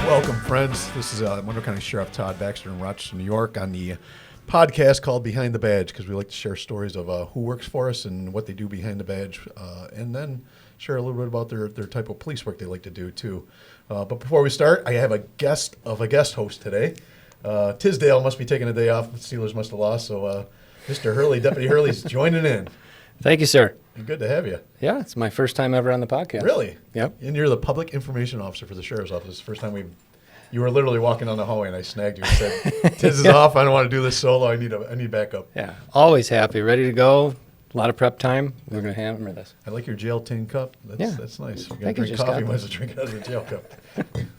Welcome, friends. This is Monroe County Sheriff Todd, Baxter in Rochester, New York, on the podcast called Behind the Badge, because we like to share stories of who works for us and what they do behind the badge, and then share a little bit about their type of police work they like to do, too. But before we start, I have a guest host today. Tisdale must be taking a day off. The Steelers must have lost, so Mr. Hurley, Deputy Hurley's joining in. Thank you, sir. And good to have you. Yeah, it's my first time ever on the podcast. Really? Yep. And you're the public information officer for the sheriff's office. First time you were literally walking down the hallway and I snagged you and said, Tiz is off. I don't want to do this solo. I need backup. Yeah, always happy, ready to go. A lot of prep time. We're going to hammer this. I like your jail tin cup. That's nice. You're going to drink coffee. Might as well drink it out of the jail cup.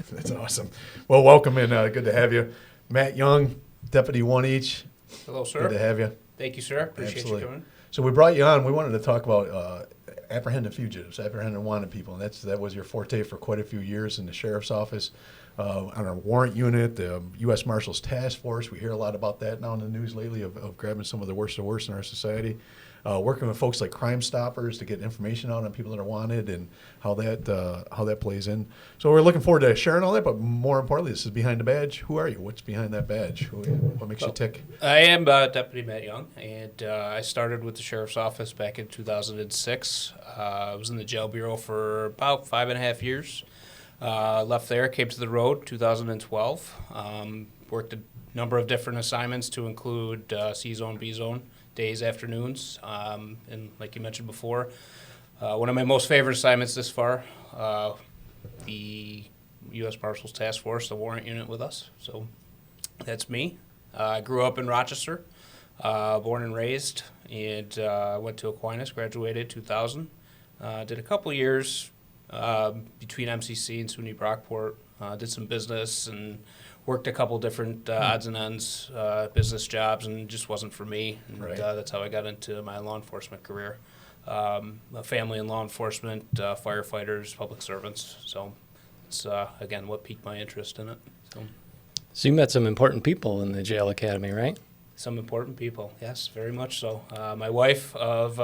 That's awesome. Well, welcome in. Good to have you. Matt Young, Deputy 1H. Hello, sir. Good to have you. Thank you, sir. Appreciate you coming. So we brought you on. We wanted to talk about apprehended fugitives, apprehended wanted people, and that was your forte for quite a few years in the sheriff's office, on our warrant unit, the U.S. Marshals task force. We hear a lot about that now in the news lately of grabbing some of the worst of the worst in our society. Working with folks like Crime Stoppers to get information out on people that are wanted and how that plays in. So we're looking forward to sharing all that, but more importantly, this is Behind the Badge. Who are you? What's behind that badge? What makes you tick? I am Deputy Matt Young, and I started with the Sheriff's Office back in 2006. I was in the Jail Bureau for about 5.5 years. Left there, came to the road 2012. Worked a number of different assignments to include C-Zone, B-Zone, days, afternoons, and like you mentioned before, one of my most favorite assignments this far, the U.S. Marshals task force, the warrant unit with us. So that's me. I grew up in Rochester, born and raised, and went to Aquinas, graduated 2000. Did a couple years between MCC and SUNY Brockport. Did some business and worked a couple different odds and ends business jobs, and just wasn't for me. And right. That's how I got into my law enforcement career. A family in law enforcement, firefighters, public servants. So it's, again, what piqued my interest in it. So you met some important people in the jail academy, right? Some important people, yes, very much so. My wife of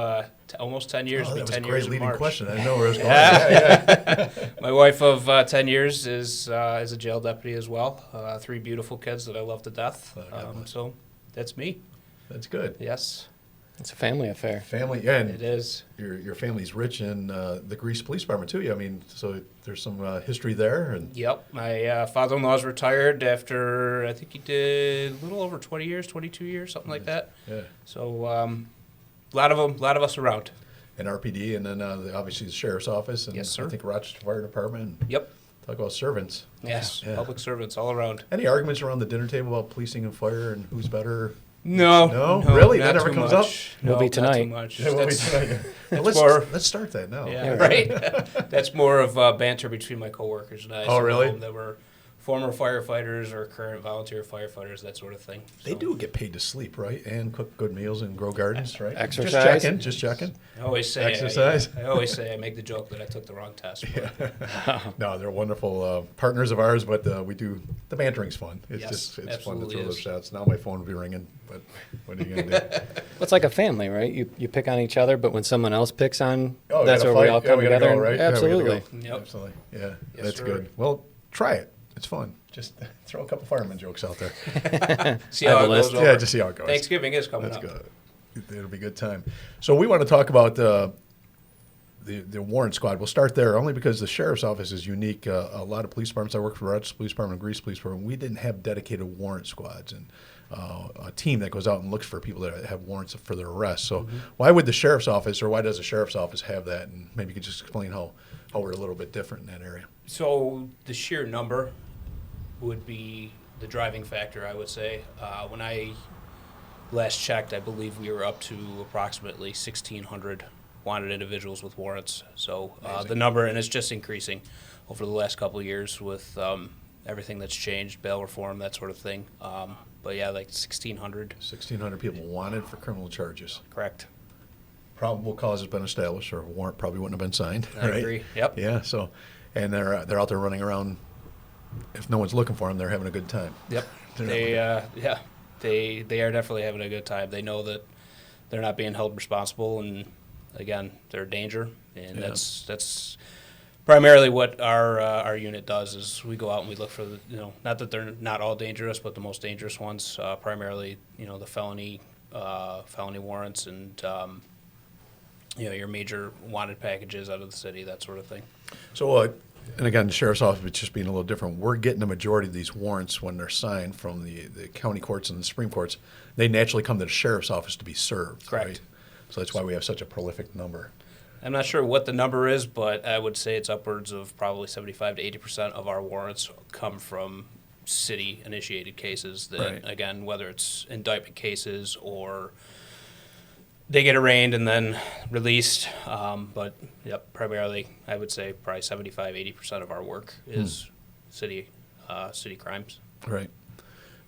almost 10 years. That was 10 a great years leading March. question. I didn't know where it was going. Yeah. My wife of 10 years is a jail deputy as well. 3 beautiful kids that I love to death. So that's me. That's good. Yes. It's a family affair. Family, yeah, and it is. Your family's rich in the Greece Police Department too. I mean, so there's some history there. And Yep, my father-in-law's retired after I think he did a little over 20 years, 22 years, something like that. Yeah. So a lot of us around. And RPD, and then obviously the sheriff's office, and Yes, sir. I think Rochester Fire Department. Yep. Talk about servants. Yes. Yeah. Public servants all around. Any arguments around the dinner table about policing and fire and who's better? No, really? not That never too comes much. up? Will No, be not tonight. too much. Yeah, well, let's start that now. Yeah, right. That's more of banter between my coworkers and I. Oh, Some of really? them that were former firefighters or current volunteer firefighters, that sort of thing. They So, do get paid to sleep, right? And cook good meals and grow gardens, right? Exercise. Just checking. I always say Exercise. I always say I make the joke that I took the wrong test. But No, they're wonderful partners of ours, but we do, the bantering's fun. It's Yes, just, it's fun to absolutely throw those is. shots. Now my phone will be ringing, but what are you going to do? It's like a family, right? You pick on each other, but when someone else picks on, Oh, we that's gotta where we fight. all Yeah, come we gotta together. go, right? And, Yeah, we gotta absolutely. go. Yep. Absolutely. Yeah, Yes, that's sir. good. Well, try it. It's fun. Just throw a couple fireman jokes out there. see how I have it a goes list. over. Yeah, just see how it goes. Thanksgiving is coming That's up. good. It'll be a good time. So we want to talk about the warrant squad. We'll start there only because the sheriff's office is unique. A lot of police departments, I worked for Rochester Police Department and Greece Police Department, we didn't have dedicated warrant squads and a team that goes out and looks for people that have warrants for their arrest. So why would the sheriff's office, or why does the sheriff's office have that? And maybe you could just explain how we're a little bit different in that area. So the sheer number would be the driving factor, I would say. When I last checked, I believe we were up to approximately 1,600 wanted individuals with warrants. So the number, and it's just increasing over the last couple of years with everything that's changed, bail reform, that sort of thing. But yeah, like 1,600. 1,600 people wanted for criminal charges. Correct. Probable cause has been established, or a warrant probably wouldn't have been signed. I right? agree. Yep. Yeah. So, and they're out there running around. If no one's looking for them, they're having a good time. Yep. They are definitely having a good time. They know that they're not being held responsible, and again, they're a danger, and Yeah. that's primarily what our unit does is we go out and we look for the, not that they're not all dangerous, but the most dangerous ones, primarily, the felony warrants and, your major wanted packages out of the city, that sort of thing. So, and again, the sheriff's office is just being a little different. We're getting the majority of these warrants when they're signed from the county courts and the Supreme Courts. They naturally come to the sheriff's office to be served. Correct. Right? So that's why we have such a prolific number. I'm not sure what the number is, but I would say it's upwards of probably 75 to 80% of our warrants come from city-initiated cases that, Right. again, whether it's indictment cases or they get arraigned and then released. But, yep, primarily, I would say probably 75, 80% of our work is city crimes. Right.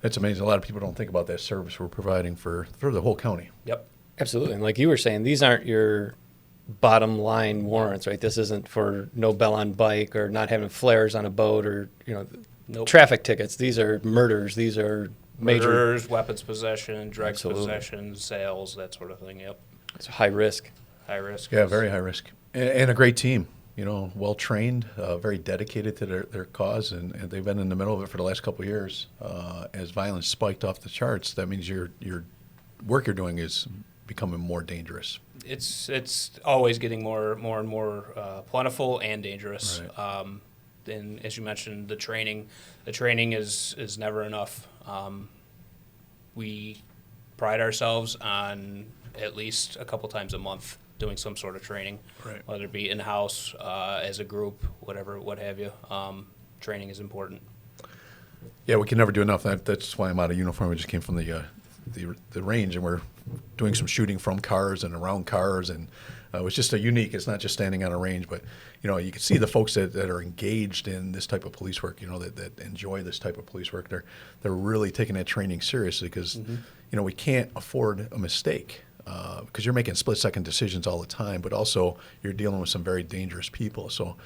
That's amazing. A lot of people don't think about that service we're providing for the whole county. Yep. Absolutely. And like you were saying, these aren't your bottom line warrants, right? This isn't for no bell on bike or not having flares on a boat or, Nope. traffic tickets. These are murders. These are major. Murders, weapons possession, drugs Absolutely. possession, sales, that sort of thing. Yep. It's high risk. High risk. Yeah, very high risk. And a great team, well trained, very dedicated to their cause, and they've been in the middle of it for the last couple of years. As violence spiked off the charts, that means your work you're doing is becoming more dangerous. It's always getting more and more plentiful and dangerous. Right. And as you mentioned, the training is never enough. We pride ourselves on at least a couple times a month doing some sort of training, Right. whether it be in-house, as a group, what have you. Training is important. Yeah, we can never do enough. That's why I'm out of uniform. We just came from the range, and we're doing some shooting from cars and around cars, and it was just unique. It's not just standing on a range, but you can see the folks that are engaged in this type of police work. That enjoy this type of police work. They're really taking that training seriously because we can't afford a mistake because you're making split-second decisions all the time, but also you're dealing with some very dangerous people. So.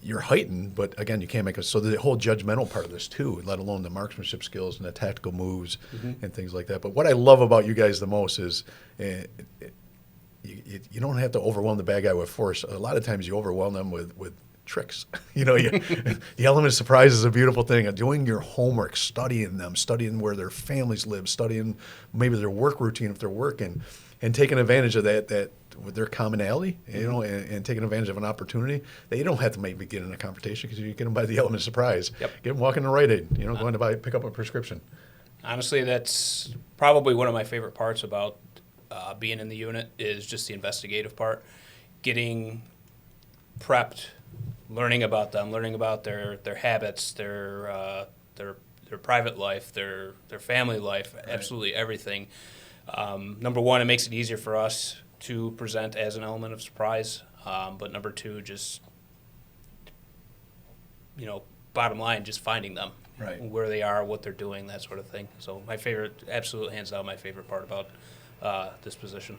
You're heightened, but again, you can't make so the whole judgmental part of this too, let alone the marksmanship skills and the tactical moves and things like that. But what I love about you guys the most is you don't have to overwhelm the bad guy with force. A lot of times you overwhelm them with tricks. The element of surprise is a beautiful thing. Doing your homework, studying them, studying where their families live, studying maybe their work routine if they're working, and taking advantage of that with their commonality, and taking advantage of an opportunity. They don't have to maybe get in a confrontation because you get them by the element of surprise. Yep. Get them walking to Rite Aid, going to pick up a prescription. Honestly, that's probably one of my favorite parts about being in the unit is just the investigative part. Getting prepped, learning about them, learning about their habits, their private life, their family life, absolutely everything. Number one, it makes it easier for us to present as an element of surprise. But number two, just, bottom line, just finding them, Right. where they are, what they're doing, that sort of thing. So my favorite, absolute hands down, my favorite part about this position.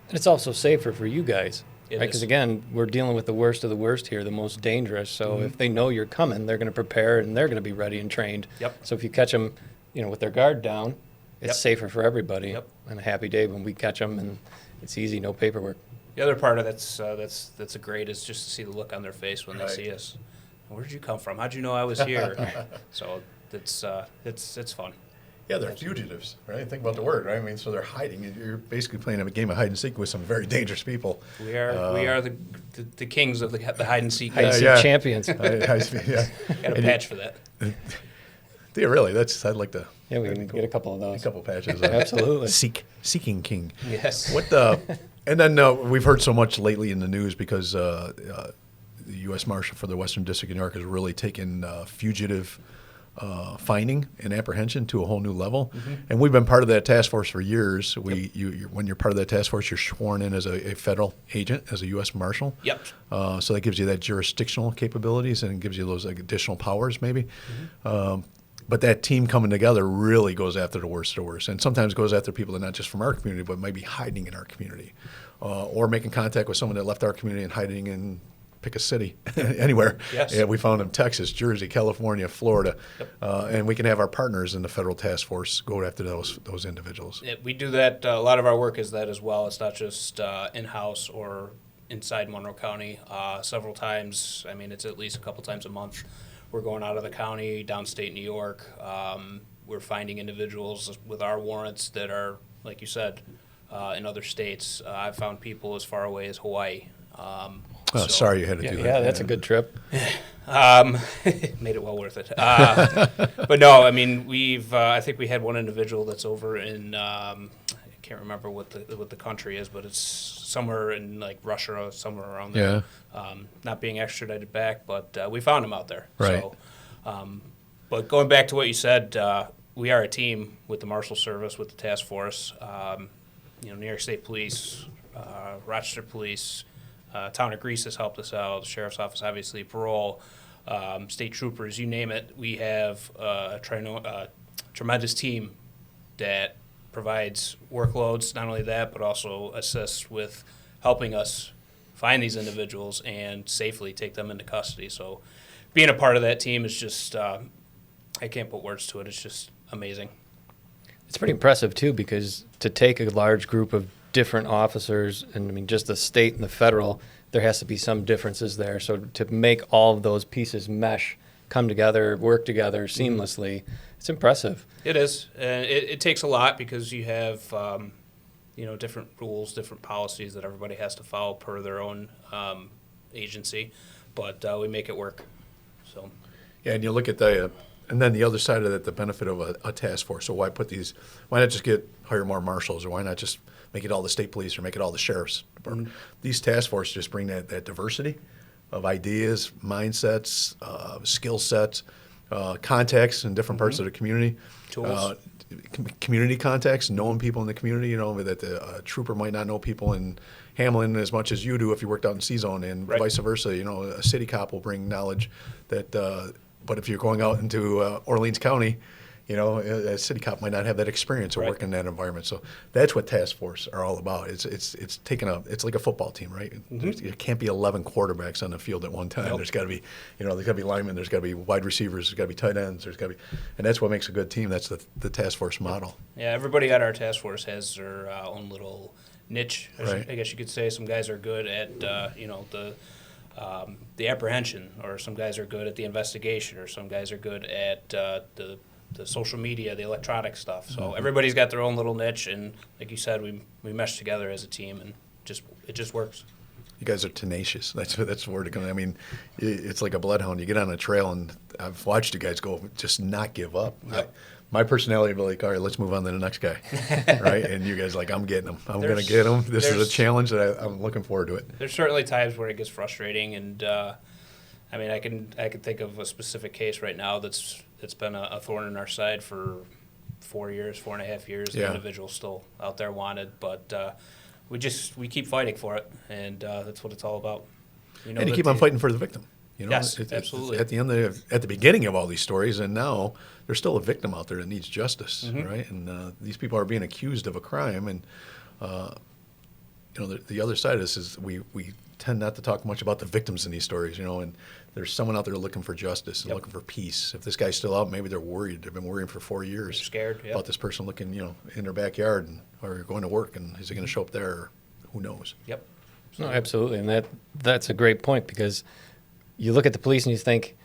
And it's also safer for you guys. It Right, is. because again, we're dealing with the worst of the worst here, the most dangerous. So if they know you're coming, they're going to prepare and they're going to be ready and trained. Yep. So if you catch them, with their guard down, it's Yep. safer for everybody. Yep. And a happy day when we catch them, and it's easy, no paperwork. The other part of that's a great is just to see the look on their face when Right. they see us. Where did you come from? How'd you know I was here? So it's fun. Yeah, they're fugitives, right? Think about the word, right? I mean, so they're hiding. You're basically playing a game of hide and seek with some very dangerous people. We are the kings of the hide and seek. Hide and seek yeah. champions. Yeah. Got a patch for that. Yeah, really. I'd like to Yeah, we can get a couple of a those. couple patches. Absolutely. Seeking King. Yes. And then we've heard so much lately in the news because the U.S. Marshal for the Western District of New York has really taken fugitive finding and apprehension to a whole new level. And we've been part of that task force for years. When you're part of that task force, you're sworn in as a federal agent, as a U.S. Marshal. Yep. So that gives you that jurisdictional capabilities and gives you those additional powers maybe. But that team coming together really goes after the worst of the worst, and sometimes goes after people that are not just from our community, but might be hiding in our community, or making contact with someone that left our community and hiding in, pick a city, anywhere. Yes. Yeah, we found them Texas, Jersey, California, Florida, and we can have our partners in the federal task force go after those individuals. We do that. A lot of our work is that as well. It's not just in-house or inside Monroe County several times. I mean, it's at least a couple times a month. We're going out of the county, downstate New York. We're finding individuals with our warrants that are, like you said, in other states. I've found people as far away as Hawaii. Sorry you had to do that. Yeah, that's a good trip. Made it well worth it. But no, I mean, I think we had one individual that's over in, I can't remember what the country is, but it's somewhere in like Russia or somewhere around there. Yeah. Not being extradited back, but we found him out there. Right. So, but going back to what you said, we are a team with the Marshal Service, with the task force. New York State Police, Rochester Police, Town of Greece has helped us out. The Sheriff's Office, obviously, parole, state troopers, you name it. We have a tremendous team that provides workloads. Not only that, but also assists with helping us find these individuals and safely take them into custody. So, being a part of that team is just I can't put words to it. It's just amazing. It's pretty impressive, too, because to take a large group of different officers, and I mean, just the state and the federal, there has to be some differences there. So to make all of those pieces mesh, come together, work together seamlessly, it's impressive. It is. And it takes a lot because you have, different rules, different policies that everybody has to follow per their own agency. But we make it work. So. Yeah, and you look at and then the other side of that, the benefit of a task force. So why not just hire more marshals, or why not just make it all the state police or make it all the sheriff's department? Mm-hmm. These task forces just bring that diversity of ideas, mindsets, skill sets, contacts in different parts of the community. Tools. Community contacts, knowing people in the community, that the trooper might not know people in Hamlin as much as you do if you worked out in C-Zone, and right. vice versa. A city cop will bring knowledge that, but if you're going out into Orleans County, a city cop might not have that experience or right. work in that environment. So that's what task force are all about. It's like a football team, right? Mm-hmm. There can't be 11 quarterbacks on the field at one time. Nope. There's got to be, there's got to be linemen, there's got to be wide receivers, there's got to be tight ends, and that's what makes a good team. That's the task force model. Yeah, everybody at our task force has their own little niche. Right. I guess you could say some guys are good at the apprehension, or some guys are good at the investigation, or some guys are good at the social media, the electronic stuff. So everybody's got their own little niche, and like you said, we mesh together as a team, and it just works. You guys are tenacious. That's the word. I mean, it's like a bloodhound. You get on a trail, and I've watched you guys go, just not give up. Yep. My personality would be like, all right, let's move on to the next guy, right? And you guys are like, I'm getting him. I'm going to get him. This is a challenge that I'm looking forward to it. There's certainly times where it gets frustrating, and I mean, I can think of a specific case right now that's been a thorn in our side for 4 years, 4.5 years. Yeah. The individual's still out there wanted, but we keep fighting for it, and that's what it's all about. And you keep on fighting for the victim. Yes, absolutely. At the beginning of all these stories, and now there's still a victim out there that needs justice, Mm-hmm. right? And these people are being accused of a crime, and the other side of this is we tend not to talk much about the victims in these stories, and there's someone out there looking for justice and Yep. looking for peace. If this guy's still out, maybe they're worried. They've been worrying for 4 years. They're scared, yep. About this person looking, in their backyard or going to work, and is he going to show up there? Or who knows? Yep. No, absolutely, and that's a great point, because you look at the police and you think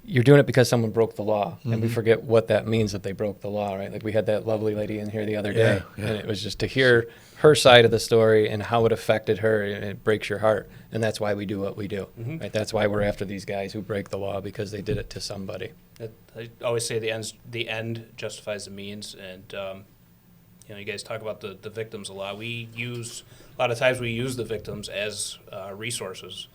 you're doing it because someone broke the law, and we forget what that means that they broke the law, right? Like we had that lovely lady in here the other day, Yeah. and it was just to hear her side of the story and how it affected her, and it breaks your heart, and that's why we do what we do, right? That's why we're after these guys who break the law, because they did it to somebody. I always say the end justifies the means, and you guys talk about the victims a lot. A lot of times we use the victims as resources,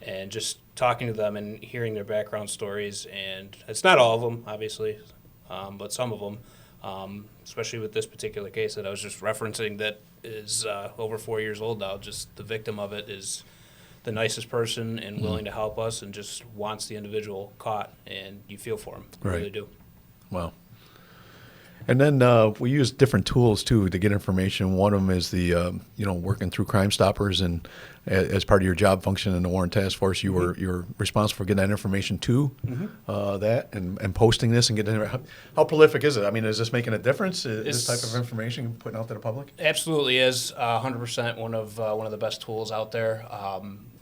and just talking to them and hearing their background stories. And it's not all of them, obviously, but some of them, especially with this particular case that I was just referencing that is over 4 years old now. Just the victim of it is the nicest person and willing to help us, and just wants the individual caught, and you feel for him. You Right. really do. Wow. And then we use different tools too to get information. One of them is the working through Crime Stoppers, and as part of your job function in the Warrant Task Force, you're responsible for getting that information to that and posting this and getting it. How prolific is it? I mean, is this making a difference? This type of information putting out to the public? Absolutely is 100% one of the best tools out there.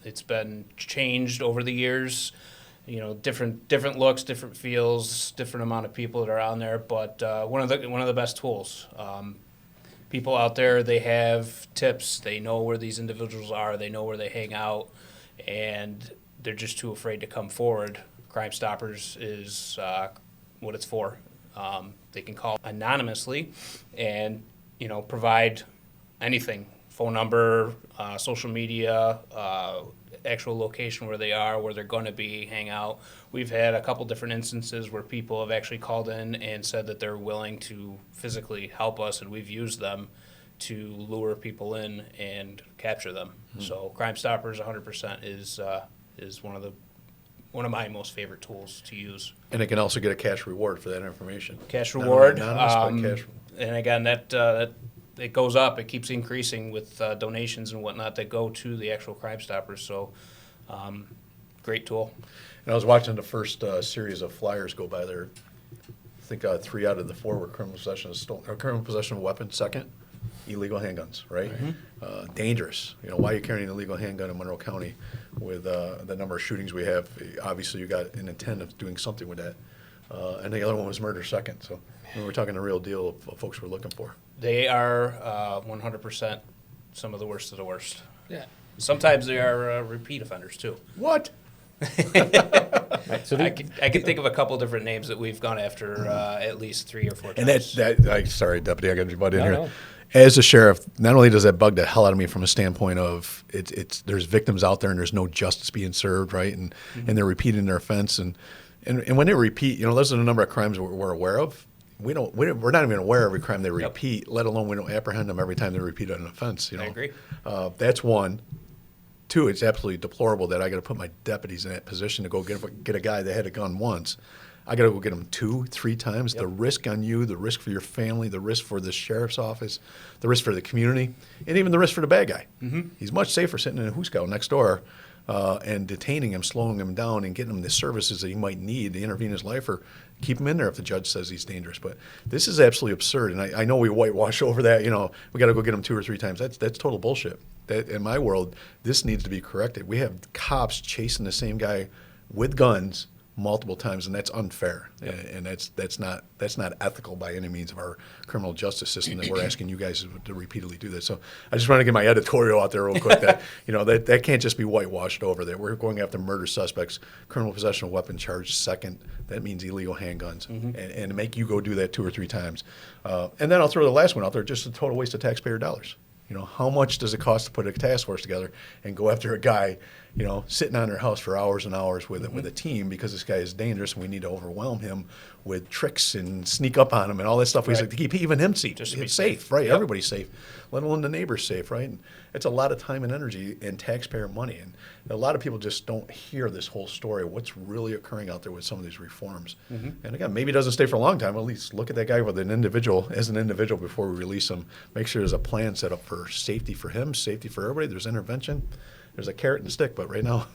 It's been changed over the years. Different looks, different feels, different amount of people that are on there, but one of the best tools. People out there, they have tips. They know where these individuals are. They know where they hang out, and they're just too afraid to come forward. Crime Stoppers is what it's for. They can call anonymously and provide anything: phone number, social media, actual location where they are, where they're going to be, hang out. We've had a couple different instances where people have actually called in and said that they're willing to physically help us, and we've used them to lure people in and capture them. So Crime Stoppers 100% is one of my most favorite tools to use. And they can also get a cash reward for that information. Cash Not reward. only anonymous, but cash. And again, that it goes up. It keeps increasing with donations and whatnot that go to the actual Crime Stoppers. So, great tool. And I was watching the first series of flyers go by there. I think 3 out of the 4 were criminal possession of a weapon. Second, illegal handguns. Right? Dangerous. Why are you carrying an illegal handgun in Monroe County with the number of shootings we have? Obviously, you got an intent of doing something with that. And the other one was murder second. So we're talking a real deal of what folks we're looking for. They are 100% some of the worst of the worst. Yeah. Sometimes they are repeat offenders too. What? Right, so I can think of a couple different names that we've gone after at least 3 or 4 times. And sorry, Deputy, I got your butt in here. No. As a sheriff, not only does that bug the hell out of me from a standpoint of there's victims out there and there's no justice being served, right? And they're repeating their offense, and when they repeat, those are the number of crimes we're aware of. We're not even aware of every crime they repeat, let alone we don't apprehend them every time they repeat an offense. I agree. That's one. 2, it's absolutely deplorable that I got to put my deputies in that position to go get a guy that had a gun once. I got to go get him 2, 3 times. Yep. The risk on you, the risk for your family, the risk for the sheriff's office, the risk for the community, and even the risk for the bad guy. He's much safer sitting in a hoosegow next door and detaining him, slowing him down, and getting him the services that he might need to intervene in his life or keep him in there if the judge says he's dangerous. But this is absolutely absurd, and I know we whitewash over that. We got to go get him 2 or 3 times. That's total bullshit. That, in my world, this needs to be corrected. We have cops chasing the same guy with guns multiple times, and that's unfair. Yep. And that's not ethical by any means of our criminal justice system that we're asking you guys to repeatedly do this. So I just want to get my editorial out there real quick that that can't just be whitewashed over. That we're going after murder suspects, criminal possession of weapon charge second. That means illegal handguns, and to make you go do that 2 or 3 times. And then I'll throw the last one out there, just a total waste of taxpayer dollars. How much does it cost to put a task force together and go after a guy, sitting on their house for hours and hours with a team because this guy is dangerous and we need to overwhelm him with tricks and sneak up on him and all that stuff. Right. To keep even him safe, just to be safe, right? Yep. Everybody's safe, let alone the neighbors safe, right? And it's a lot of time and energy and taxpayer money. And a lot of people just don't hear this whole story of what's really occurring out there with some of these reforms. And again, maybe it doesn't stay for a long time. At least look at that guy as an individual before we release him. Make sure there's a plan set up for safety for him, safety for everybody. There's intervention. There's a carrot and a stick, but right now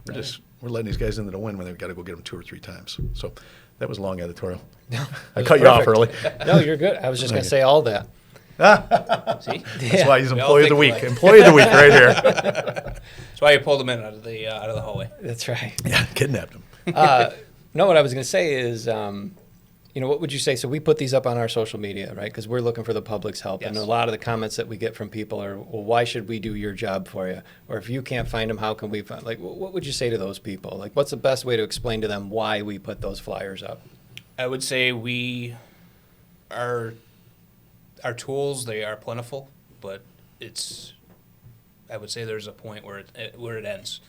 we're letting these guys into the wind when they've got to go get them 2 or 3 times. So that was a long editorial. I cut you off, Hurley. No, you're good. I was just going to say all that. See? That's why he's Employee of the Week. Employee of the Week right here. That's why you pulled him in out of the hallway. That's right. Yeah, kidnapped him. No, what I was going to say is, what would you say? So we put these up on our social media, right? Because we're looking for the public's help. Yes. And a lot of the comments that we get from people are, well, why should we do your job for you? Or if you can't find them, how can we find? Like, what would you say to those people? Like, what's the best way to explain to them why we put those flyers up? I would say our tools, they are plentiful, but I would say there's a point where it ends.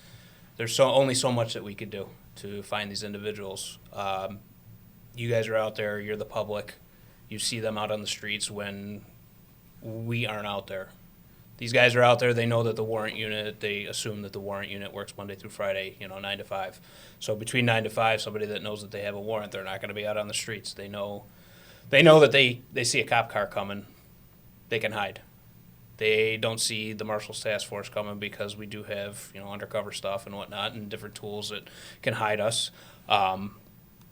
There's only so much that we could do to find these individuals. You guys are out there, you're the public. You see them out on the streets when we aren't out there. These guys are out there, they know that they assume that the warrant unit works Monday through Friday, 9 to 5. So between 9 to 5, somebody that knows that they have a warrant, they're not going to be out on the streets. They know they know that they see a cop car coming, they can hide. They don't see the Marshals task force coming because we do have, undercover stuff and whatnot and different tools that can hide us.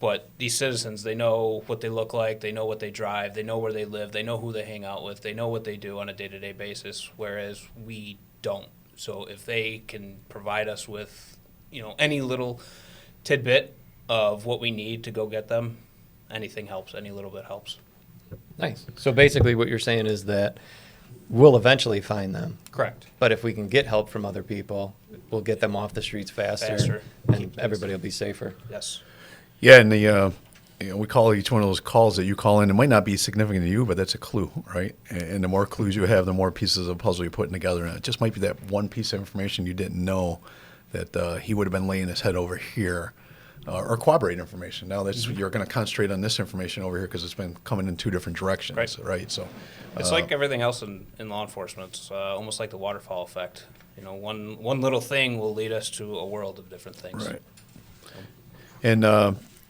But these citizens, they know what they look like, they know what they drive, they know where they live, they know who they hang out with, they know what they do on a day-to-day basis, whereas we don't. So if they can provide us with, any little tidbit of what we need to go get them, anything helps, any little bit helps. Nice. So basically what you're saying is that we'll eventually find them. Correct. But if we can get help from other people, we'll get them off the streets faster. And everybody will be safer. Yes. Yeah, and we call each one of those calls that you call in. It might not be significant to you, but that's a clue, right? And the more clues you have, the more pieces of the puzzle you're putting together. And it just might be that one piece of information you didn't know that he would have been laying his head over here, or corroborate information. Now that's you're going to concentrate on this information over here because it's been coming in two different directions, right? So it's like everything else in law enforcement. It's almost like the waterfall effect. One little thing will lead us to a world of different things. Right.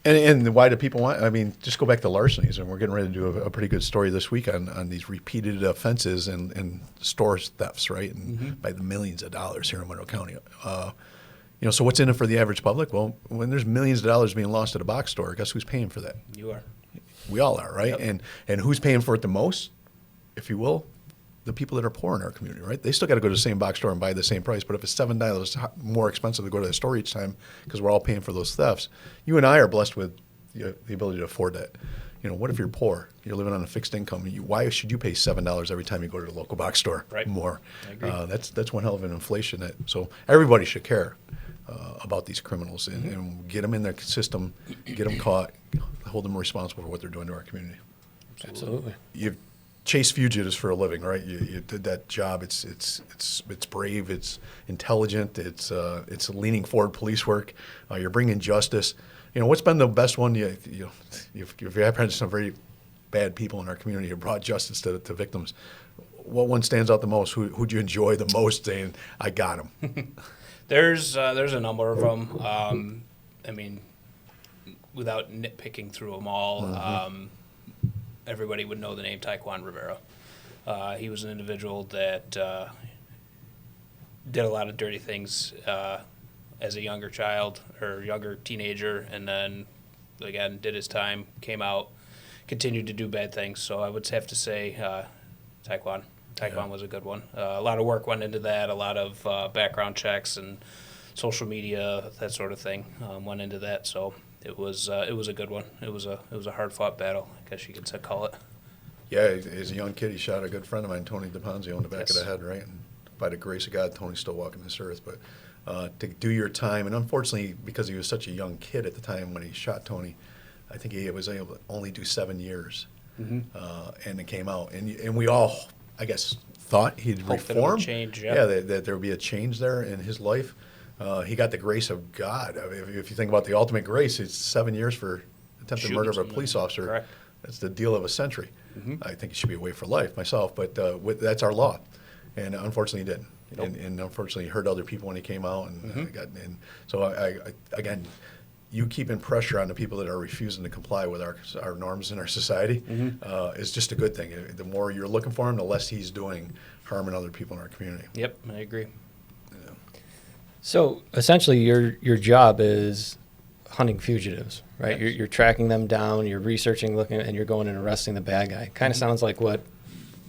And why do people want? I mean, just go back to larcenies, and we're getting ready to do a pretty good story this week on these repeated offenses and store thefts, right? And by the millions of dollars here in Monroe County. So what's in it for the average public? Well, when there's millions of dollars being lost at a box store, guess who's paying for that? You are. We all are, right? Yep. And who's paying for it the most, if you will? The people that are poor in our community, right? They still got to go to the same box store and buy the same price. But if it's $7 more expensive to go to the store each time because we're all paying for those thefts, you and I are blessed with the ability to afford that. What if you're poor? You're living on a fixed income. Why should you pay $7 every time you go to the local box store? Right. More. I agree. That's one hell of an inflation. So everybody should care about these criminals and get them in their system, get them caught, hold them responsible for what they're doing to our community. Absolutely. You've chased fugitives for a living, right? You did that job. It's brave. It's intelligent. It's leaning forward police work. You're bringing justice. What's been the best one? You've had some very bad people in our community who brought justice to victims. What one stands out the most? Who'd you enjoy the most saying, I got him? There's a number of them. I mean, without nitpicking through them all, everybody would know the name Taekwon Rivera. He was an individual that did a lot of dirty things as a younger child or younger teenager, and then again did his time, came out, continued to do bad things. So I would have to say Taekwon. Taekwon was a good one. A lot of work went into that. A lot of background checks and social media, that sort of thing, went into that. So it was a good one. It was a hard fought battle, I guess you could call it. Yeah, as a young kid, he shot a good friend of mine, Tony DePonzio, in the back of the head, right? And by the grace of God, Tony's still walking this earth. But to do your time, and unfortunately, because he was such a young kid at the time when he shot Tony, I think he was able to only do 7 years, and it came out. And we all, I guess, thought he'd reform. Change, yeah. That there would be a change there in his life. He got the grace of God. I mean, if you think about the ultimate grace, it's 7 years for attempted murder of a police officer. Correct. That's the deal of a century. I think he should be away for life myself, but that's our law. And unfortunately, he didn't. Nope. And unfortunately, he hurt other people when he came out. And so, I again, you keeping pressure on the people that are refusing to comply with our norms in our society is just a good thing. The more you're looking for him, the less he's doing harming other people in our community. Yep, I agree. Yeah. So essentially, your job is hunting fugitives, right? Yes. You're tracking them down, you're researching, looking, and you're going and arresting the bad guy. Kind of sounds like what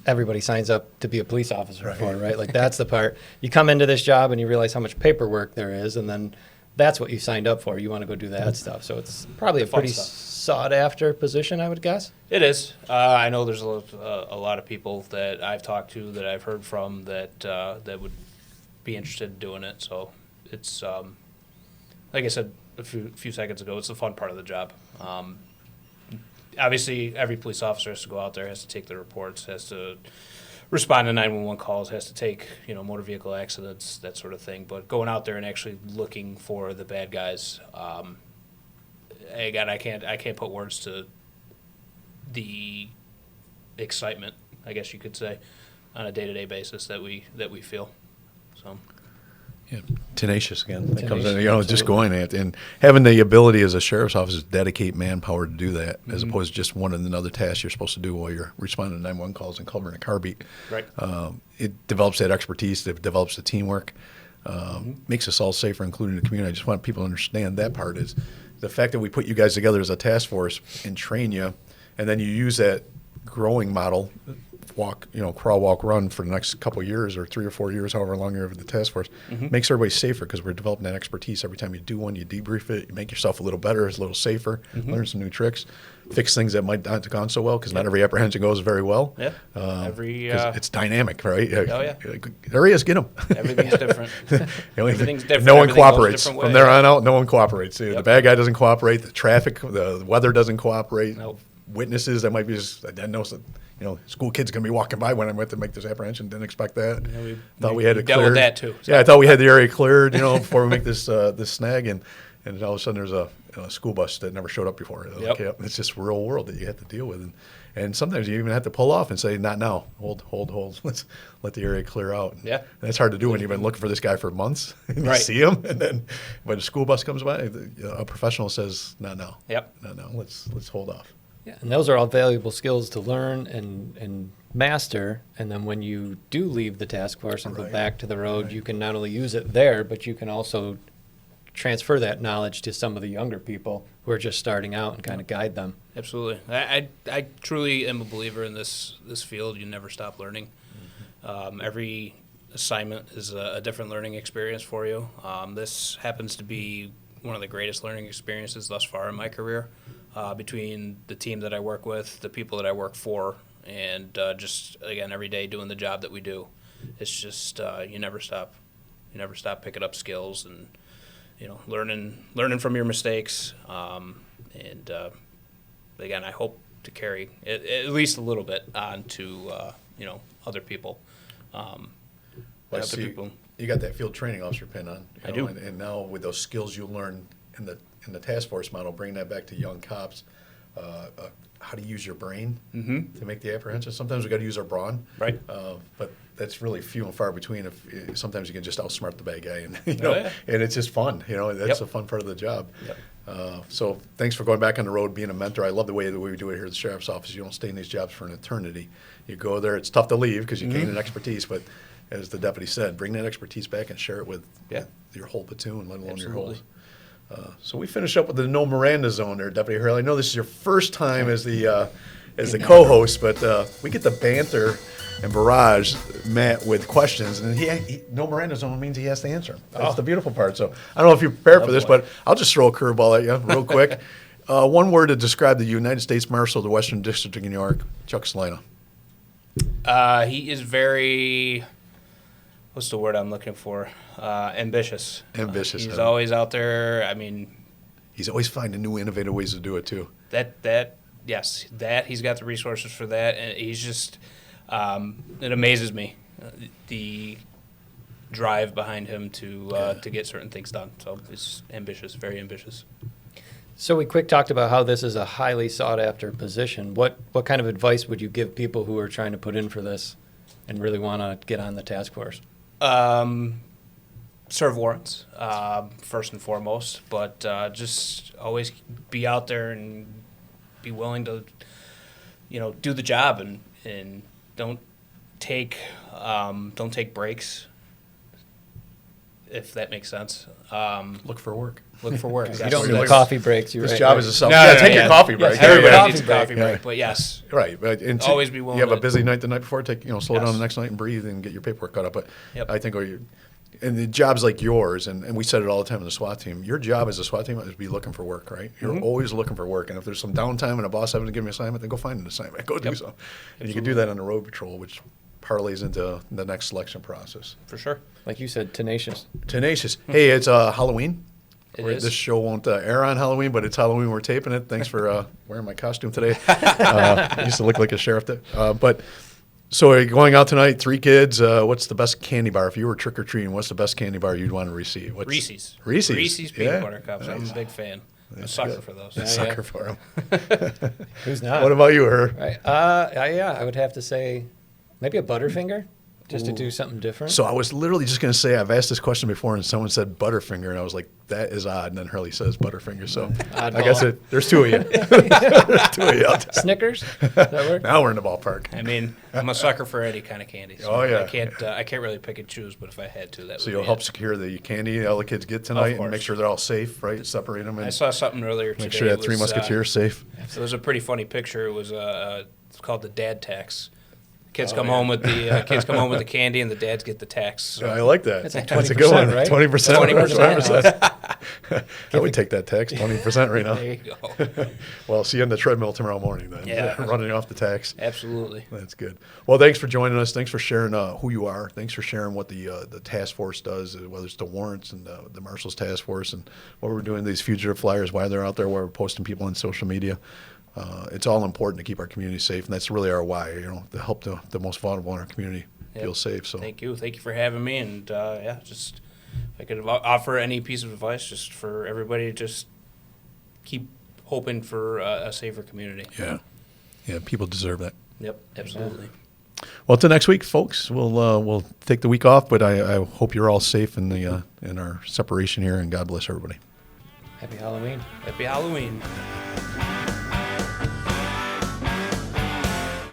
everybody signs up to be a police officer for, right? Like that's the part. You come into this job and you realize how much paperwork there is, and then that's what you signed up for. You want to go do that stuff. So it's probably a pretty sought after position, I would guess. It is. I know there's a lot of people that I've talked to, that I've heard from, that would be interested in doing it. So it's like I said a few seconds ago, it's the fun part of the job. Obviously, every police officer has to go out there, has to take the reports, has to respond to 911 calls, has to take motor vehicle accidents, that sort of thing. But going out there and actually looking for the bad guys, again, I can't put words to the excitement, I guess you could say, on a day-to-day basis that we feel. So. Yeah, tenacious again. That comes in, Tenacious, just absolutely. going at it and having the ability as a sheriff's office to dedicate manpower to do that, as opposed to just one and another task you're supposed to do while you're responding to 911 calls and covering a car beat. Right. It develops that expertise. It develops the teamwork. Makes us all safer, including the community. I just want people to understand that part is the fact that we put you guys together as a task force and train you, and then you use that growing model, crawl, walk, run for the next couple of years or 3 or 4 years, however long you're with the task force, makes everybody safer because we're developing that expertise. Every time you do one, you debrief it, you make yourself a little better, a little safer, learn some new tricks, fix things that might not have gone so well because not every apprehension goes very well. Yeah. 'Cause it's dynamic, right? Oh, yeah. Areas, get them. Everything's different. Everything's different. No one Everything goes a cooperates. different From way. there on out, no one cooperates. The Yep. bad guy doesn't cooperate. The traffic, the weather doesn't cooperate. Nope. Witnesses that might be just, I didn't know, school kids going to be walking by when I went to make this apprehension. Didn't expect that. Yeah, Thought we had it dealt cleared. with that too. So. Yeah, I thought we had the area cleared, before we make this snag. And all of a sudden there's a school bus that never showed up before. Yep. Okay, it's just real world that you have to deal with. And sometimes you even have to pull off and say, not now. Hold. Let's let the area clear out. Yeah. And that's hard to do when you've been looking for this guy for months. And you Right. see him, and then when a school bus comes by, a professional says, not now. Yep. Not now. Let's hold off. Yeah, and those are all valuable skills to learn and master. And then when you do leave the task force and go Right. back to the road, you can not only use it there, but you can also transfer that knowledge to some of the younger people who are just starting out and kind of guide them. Absolutely. I truly am a believer in this field. You never stop learning. Every assignment is a different learning experience for you. This happens to be one of the greatest learning experiences thus far in my career, between the team that I work with, the people that I work for, and just, again, every day doing the job that we do. It's just, you never stop. You never stop picking up skills and, learning from your mistakes. Again, I hope to carry at least a little bit on to, other people. Well, Other see, people. you got that field training officer pin on. I do. And now with those skills you learn in the task force model, bring that back to young cops. How to use your brain to make the apprehension. Sometimes we got to use our brawn, Right. But that's really few and far between. If sometimes you can just outsmart the bad guy, and yeah. and it's just fun. That's Yep. the fun part of the job. Yep. So thanks for going back on the road, being a mentor. I love the way that we do it here at the sheriff's office. You don't stay in these jobs for an eternity. You go there. It's tough to leave because you gain an expertise, but as the deputy said, bring that expertise back and share it with Yeah. your whole platoon, let alone Absolutely. your whole. So we finish up with the no Miranda zone there, Deputy Hurley. I know this is your first time as the co-host, but we get the banter and barrage Matt with questions, and he no Miranda zone means he has to answer them. That's the beautiful part. So I don't know if you're prepared for this, boy. but I'll just throw a curveball at you real quick. One word to describe the United States Marshal of the Western District of New York, Chuck Salina. He is very, what's the word I'm looking for? Ambitious. Ambitious, He's huh? always out there. I mean, He's always finding new, innovative ways to do it too. yes, he's got the resources for that, and he's just, it amazes me, the drive behind him to get certain things done. So it's ambitious, very ambitious. So we quick talked about how this is a highly sought after position. What kind of advice would you give people who are trying to put in for this and really want to get on the task force? Serve warrants, first and foremost, but just always be out there and be willing to, do the job and don't take breaks, if that makes sense. Look for work. Look for work. You Yes. don't Yes. need coffee breaks. You're This right, job right. is a self. No, Yeah, no, take yeah. your coffee break. Yes, Everybody Everybody needs a break. coffee break, but yes, Right, but Always be willing You have a to- busy night the night before. Slow down Yes. the next night and breathe and get your paperwork caught up. But Yep. I think, and the jobs like yours, and we said it all the time in the SWAT team. Your job as a SWAT team is to be looking for work, right? You're always looking for work, and if there's some downtime and a boss having to give me an assignment, then go find an assignment. Go do Yep. something, and you can do that on the road patrol, which parlays into the next selection process. for sure. Like you said, tenacious. Tenacious. Hey, it's Halloween. It This is. show won't air on Halloween, but it's Halloween. We're taping it. Thanks for wearing my costume today. I used to look like a sheriff. But so are you going out tonight? 3 kids. What's the best candy bar? If you were trick or treating, what's the best candy bar you'd want to receive? Reese's. Reese's. Reese's peanut Yeah. butter cups. I'm a big fan. I'm a sucker for those. Yeah. Sucker for them. Who's not? What about you, her? Right. Yeah, I would have to say maybe a Butterfinger. Just to do something different? So I was literally just going to say, I've asked this question before, and someone said Butterfinger, and I was like, that is odd. And then Hurley says Butterfinger. So I guess there's two of you. There's two of you out there. Snickers? Does that work? Now we're in the ballpark. I mean, I'm a sucker for any kind of candy. So Oh, yeah. I can't really pick and choose, but if I had to, that So would you'll be help it. secure the candy all the kids get tonight and course. make sure they're all safe, right? Separate them I and saw something earlier today. make sure that It Three was, Musketeers safe. It was a pretty funny picture. It was it's called the dad tax. Kids Oh, come home with the candy, and the dads get the tax. So. I like that. That's like That's a good one. 20%, right? 20%. 20%. I would take that tax, 20% right now. There you go. Well, see you on the treadmill tomorrow morning then. Yeah. Running off the tax. Absolutely. That's good. Well, thanks for joining us. Thanks for sharing who you are. Thanks for sharing what the task force does, whether it's the warrants and the Marshals task force and what we're doing, these fugitive flyers, why they're out there, why we're posting people on social media. It's all important to keep our community safe, and that's really our why, to help the most vulnerable in our community feel safe. So Thank you for having me, and just if I could offer any piece of advice, just for everybody, just keep hoping for a safer community. yeah, people deserve that. Yep, absolutely. Well, till next week, folks. We'll take the week off, but I hope you're all safe in our separation here, and God bless everybody. Happy Halloween. Happy Halloween.